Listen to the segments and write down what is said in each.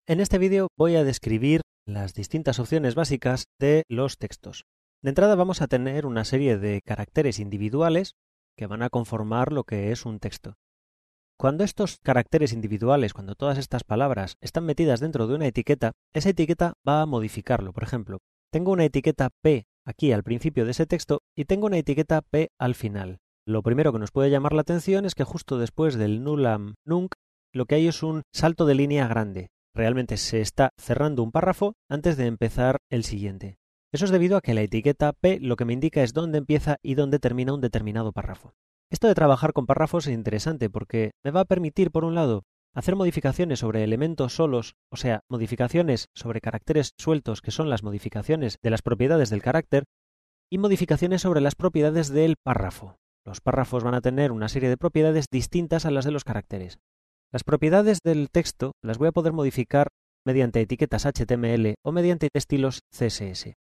En este vídeo voy a describir las distintas opciones básicas de los textos. De entrada vamos a tener una serie de caracteres individuales que van a conformar lo que es un texto. Cuando estos caracteres individuales, cuando todas estas palabras están metidas dentro de una etiqueta, esa etiqueta va a modificarlo. Por ejemplo, tengo una etiqueta P aquí al principio de ese texto y tengo una etiqueta P al final. Lo primero que nos puede llamar la atención es que justo después del nulam nunc lo que hay es un salto de línea grande. Realmente se está cerrando un párrafo antes de empezar el siguiente. Eso es debido a que la etiqueta P lo que me indica es dónde empieza y dónde termina un determinado párrafo. Esto de trabajar con párrafos es interesante porque me va a permitir, por un lado, hacer modificaciones sobre elementos solos, o sea, modificaciones sobre caracteres sueltos, que son las modificaciones de las propiedades del carácter, y modificaciones sobre las propiedades del párrafo. Los párrafos van a tener una serie de propiedades distintas a las de los caracteres. Las propiedades del texto las voy a poder modificar mediante etiquetas HTML o mediante estilos CSS.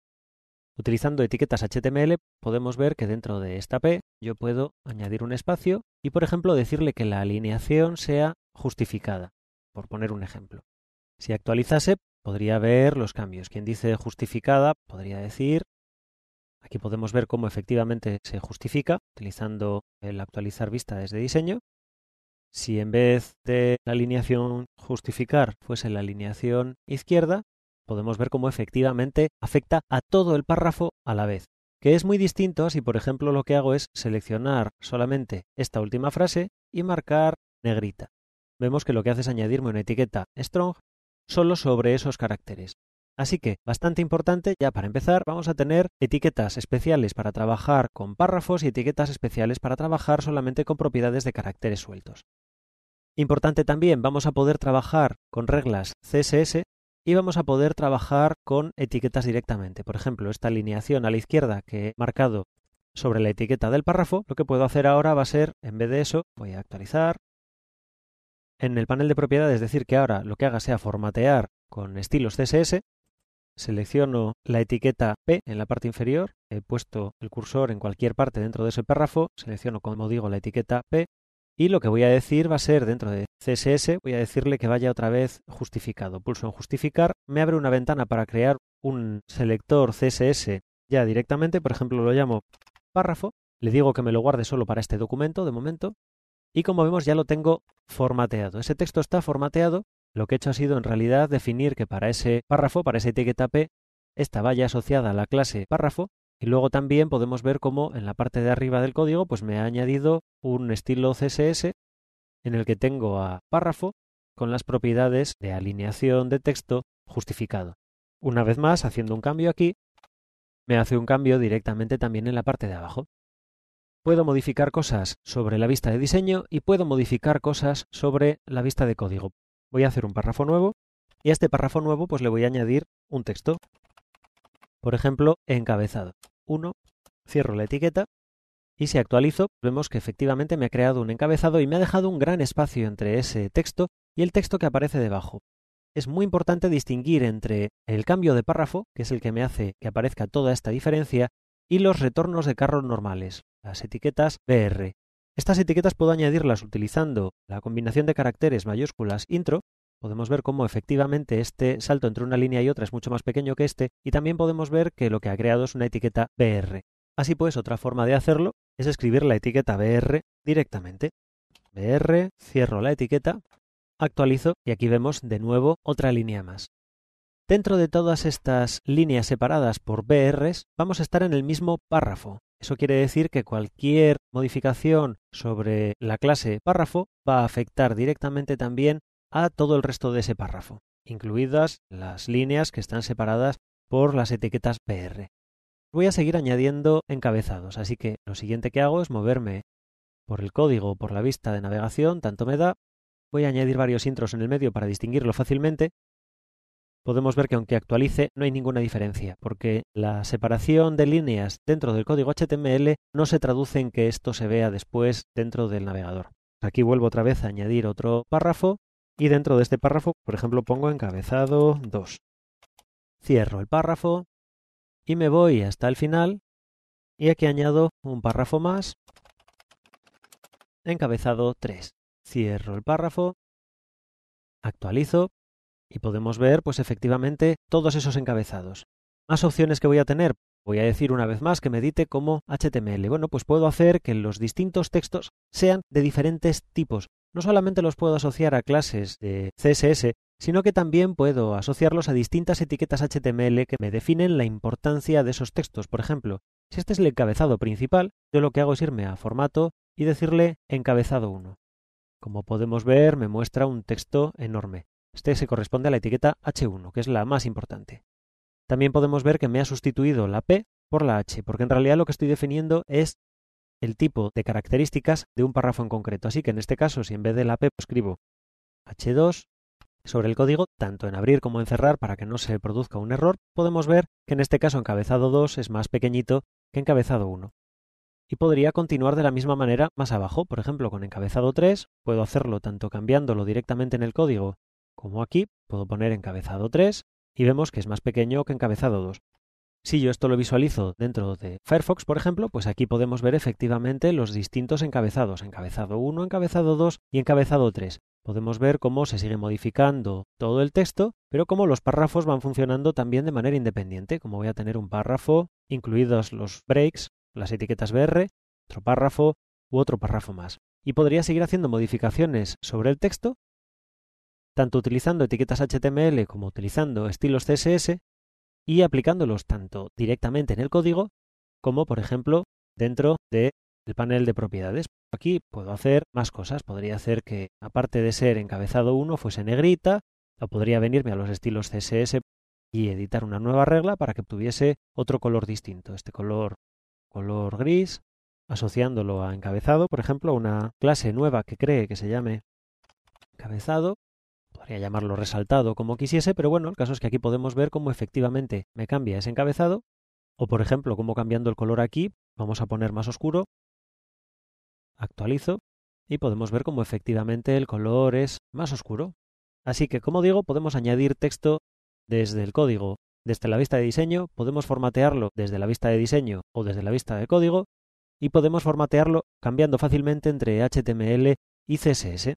Utilizando etiquetas HTML podemos ver que dentro de esta P yo puedo añadir un espacio y, por ejemplo, decirle que la alineación sea justificada, por poner un ejemplo. Si actualizase, podría ver los cambios. Quien dice justificada podría decir, aquí podemos ver cómo efectivamente se justifica utilizando el actualizar vista desde diseño. Si en vez de la alineación justificar fuese la alineación izquierda, podemos ver cómo efectivamente afecta a todo el párrafo a la vez, que es muy distinto si, por ejemplo, lo que hago es seleccionar solamente esta última frase y marcar negrita. Vemos que lo que hace es añadirme una etiqueta strong solo sobre esos caracteres. Así que, bastante importante, ya para empezar, vamos a tener etiquetas especiales para trabajar con párrafos y etiquetas especiales para trabajar solamente con propiedades de caracteres sueltos. Importante también, vamos a poder trabajar con reglas CSS y vamos a poder trabajar con etiquetas directamente. Por ejemplo, esta alineación a la izquierda que he marcado sobre la etiqueta del párrafo, lo que puedo hacer ahora va a ser, en vez de eso, voy a actualizar. En el panel de propiedades, es decir, que ahora lo que haga sea formatear con estilos CSS, selecciono la etiqueta P en la parte inferior, he puesto el cursor en cualquier parte dentro de ese párrafo, selecciono, como digo, la etiqueta P, y lo que voy a decir va a ser, dentro de CSS, voy a decirle que vaya otra vez justificado. Pulso en justificar, me abre una ventana para crear un selector CSS ya directamente, por ejemplo lo llamo párrafo, le digo que me lo guarde solo para este documento de momento, y como vemos ya lo tengo formateado. Ese texto está formateado, lo que he hecho ha sido en realidad definir que para ese párrafo, para esa etiqueta P, esta vaya asociada a la clase párrafo. Y luego también podemos ver cómo en la parte de arriba del código pues me ha añadido un estilo CSS en el que tengo a párrafo con las propiedades de alineación de texto justificado. Una vez más, haciendo un cambio aquí, me hace un cambio directamente también en la parte de abajo. Puedo modificar cosas sobre la vista de diseño y puedo modificar cosas sobre la vista de código. Voy a hacer un párrafo nuevo y a este párrafo nuevo pues le voy a añadir un texto. Por ejemplo, encabezado. 1, cierro la etiqueta y si actualizo vemos que efectivamente me ha creado un encabezado y me ha dejado un gran espacio entre ese texto y el texto que aparece debajo. Es muy importante distinguir entre el cambio de párrafo, que es el que me hace que aparezca toda esta diferencia, y los retornos de carros normales, las etiquetas BR. Estas etiquetas puedo añadirlas utilizando la combinación de caracteres mayúsculas intro. Podemos ver cómo efectivamente este salto entre una línea y otra es mucho más pequeño que este y también podemos ver que lo que ha creado es una etiqueta BR. Así pues, otra forma de hacerlo es escribir la etiqueta BR directamente. BR, cierro la etiqueta, actualizo y aquí vemos de nuevo otra línea más. Dentro de todas estas líneas separadas por BRs vamos a estar en el mismo párrafo. Eso quiere decir que cualquier modificación sobre la clase párrafo va a afectar directamente también a todo el resto de ese párrafo, incluidas las líneas que están separadas por las etiquetas BR. Voy a seguir añadiendo encabezados, así que lo siguiente que hago es moverme por el código o por la vista de navegación, tanto me da. Voy a añadir varios intros en el medio para distinguirlo fácilmente. Podemos ver que aunque actualice no hay ninguna diferencia, porque la separación de líneas dentro del código HTML no se traduce en que esto se vea después dentro del navegador. Aquí vuelvo otra vez a añadir otro párrafo. Y dentro de este párrafo, por ejemplo, pongo encabezado 2. Cierro el párrafo y me voy hasta el final y aquí añado un párrafo más, encabezado 3. Cierro el párrafo, actualizo Y podemos ver, pues efectivamente, todos esos encabezados. Más opciones que voy a tener. Voy a decir una vez más que me edite como HTML. Bueno, pues puedo hacer que los distintos textos sean de diferentes tipos. No solamente los puedo asociar a clases de CSS, sino que también puedo asociarlos a distintas etiquetas HTML que me definen la importancia de esos textos. Por ejemplo, si este es el encabezado principal, yo lo que hago es irme a formato y decirle encabezado 1. Como podemos ver, me muestra un texto enorme. Este se corresponde a la etiqueta H1, que es la más importante. También podemos ver que me ha sustituido la P por la H, porque en realidad lo que estoy definiendo es el tipo de características de un párrafo en concreto. Así que en este caso, si en vez de la P escribo H2 sobre el código, tanto en abrir como en cerrar, para que no se produzca un error, podemos ver que en este caso encabezado 2 es más pequeñito que encabezado 1. Y podría continuar de la misma manera más abajo. Por ejemplo, con encabezado 3 puedo hacerlo tanto cambiándolo directamente en el código como aquí. Puedo poner encabezado 3 y vemos que es más pequeño que encabezado 2. Si yo esto lo visualizo dentro de Firefox, por ejemplo, pues aquí podemos ver efectivamente los distintos encabezados. Encabezado 1, encabezado 2 y encabezado 3. Podemos ver cómo se sigue modificando todo el texto, pero cómo los párrafos van funcionando también de manera independiente. Como voy a tener un párrafo, incluidos los breaks, las etiquetas BR, otro párrafo u otro párrafo más. Y podría seguir haciendo modificaciones sobre el texto, tanto utilizando etiquetas HTML como utilizando estilos CSS y aplicándolos tanto directamente en el código como, por ejemplo, dentro del panel de propiedades. Aquí puedo hacer más cosas. Podría hacer que, aparte de ser encabezado 1, fuese negrita, o podría venirme a los estilos CSS y editar una nueva regla para que tuviese otro color distinto. Este color gris, asociándolo a encabezado, por ejemplo, una clase nueva que cree que se llame encabezado. Podría llamarlo resaltado como quisiese, pero bueno, el caso es que aquí podemos ver cómo efectivamente me cambia ese encabezado, o por ejemplo, cómo cambiando el color aquí, vamos a poner más oscuro, actualizo, y podemos ver cómo efectivamente el color es más oscuro. Así que, como digo, podemos añadir texto desde el código, desde la vista de diseño, podemos formatearlo desde la vista de diseño o desde la vista de código, y podemos formatearlo cambiando fácilmente entre HTML y CSS.